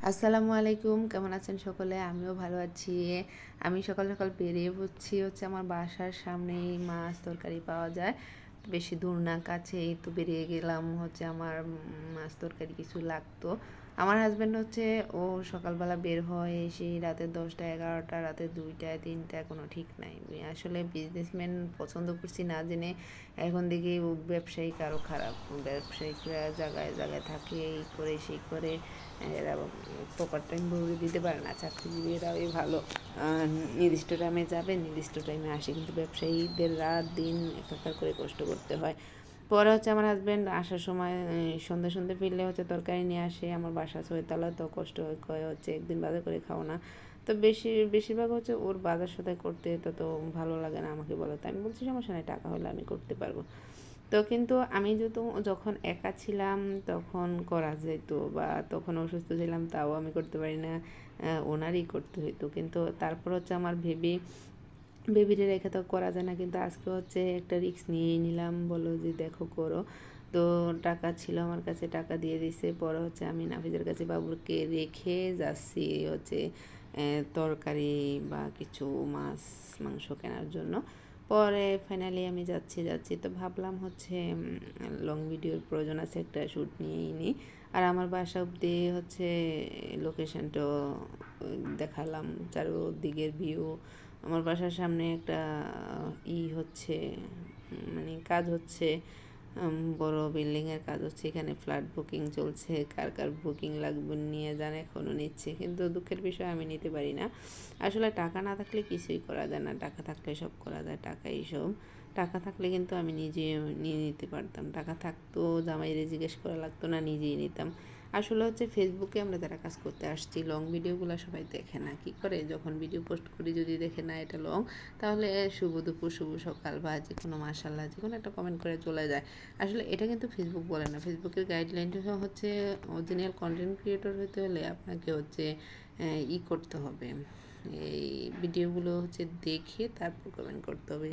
আসসালামু আলাইকুম, কেমন আছেন সকলে? আমিও ভালো আছি। আমি সকাল সকাল বেরিয়ে পড়ছি হচ্ছে আমার বাসার সামনেই মাছ তরকারি পাওয়া যায়। বেশি দূর না, কাছেই তো বেরিয়ে গেলাম হচ্ছে আমার মাছ তরকারি কিছু লাগতো। আমার হাজব্যান্ড হচ্ছে ও সকালবেলা বের হয় সেই রাতে 10টা 11টা রাতে 2টা 3টা কোনো ঠিক নাই। আসলে বিজনেসম্যান পছন্দ করছি না জেনে এখন দেখি ব্যবসায়িক আরও খারাপ। ব্যবসায়িকরা জায়গায় জায়গায় থাকে, এই করে সেই করে এরা প্রপার টাইম বলে দিতে পারে না। চাকরিজীবীরাই ভালো, নির্দিষ্ট টাইমে যাবে, নির্দিষ্ট টাইমে আসে, কিন্তু ব্যবসায়ীদের রাত দিন একাকার করে কষ্ট করতে হয়। পরে হচ্ছে আমার হাজব্যান্ড আসার সময় সন্ধ্যে সন্ধ্যে ফিরলে হচ্ছে তরকারি নিয়ে আসে। আমার বাসা 6 তলা, তো কষ্ট হয় হচ্ছে একদিন বাজার করে খাও না। তো বেশিরভাগ হচ্ছে ওর বাজার সদাই করতে তত ভালো লাগে না, আমাকে বলে। তো আমি বলছি সমস্যা নেই, টাকা হলে আমি করতে পারবো। তো কিন্তু আমি যখন একা ছিলাম তখন করা যেত, বা তখন অসুস্থ ছিলাম তাও আমি করতে পারি না, ওনারই করতে হইতো। কিন্তু তারপর হচ্ছে আমার বেবিরে রেখে তো করা যায় না, কিন্তু আজকে হচ্ছে একটা রিস্ক নিয়েই নিলাম। বলো যে দেখো করো। তো টাকা ছিল আমার কাছে, টাকা দিয়ে দিছে। পরে হচ্ছে আমি নাফিজের কাছে বাবুরকে রেখে যাচ্ছি হচ্ছে তরকারি বা কিছু মাছ মাংস কেনার জন্য। পরে ফাইনালি আমি যাচ্ছি তো ভাবলাম হচ্ছে লং ভিডিওর প্রয়োজন আছে, একটা শ্যুট নিয়েই নিই। আর আমার বাসা অব্দি হচ্ছে লোকেশনটাও দেখালাম, চারদিকের ভিউ। আমার বাসার সামনে একটা হচ্ছে, মানে কাজ হচ্ছে, বড় বিল্ডিংয়ের কাজ হচ্ছে। এখানে ফ্ল্যাট বুকিং চলছে, কার কার বুকিং লাগবে নিয়ে যান, এখনও নিচ্ছে, কিন্তু দুঃখের বিষয় আমি নিতে পারি না। আসলে টাকা না থাকলে কিছুই করা যায় না, টাকা থাকলে সব করা যায়, টাকাই সব। টাকা থাকলে কিন্তু আমি নিজে নিয়ে নিতে পারতাম, টাকা থাকতো জামাইরে জিজ্ঞেস করা লাগতো না, নিজেই নিতাম। আসলে হচ্ছে ফেসবুকে আমরা যারা কাজ করতে আসছি, লং ভিডিওগুলো সবাই দেখে না। কী করে, যখন ভিডিও পোস্ট করি যদি দেখে না এটা লং, তাহলে শুভ দুপুর শুভ সকাল বা যে কোনো মাশাল্লাহ যে কোনো একটা কমেন্ট করে চলে যায়। আসলে এটা কিন্তু ফেসবুক বলে না। ফেসবুকের গাইডলাইনটা হচ্ছে অরিজিনাল কন্টেন্ট ক্রিয়েটর হতে হলে আপনাকে হচ্ছে করতে হবে, এই ভিডিওগুলো হচ্ছে দেখে তারপর কমেন্ট করতে হবে।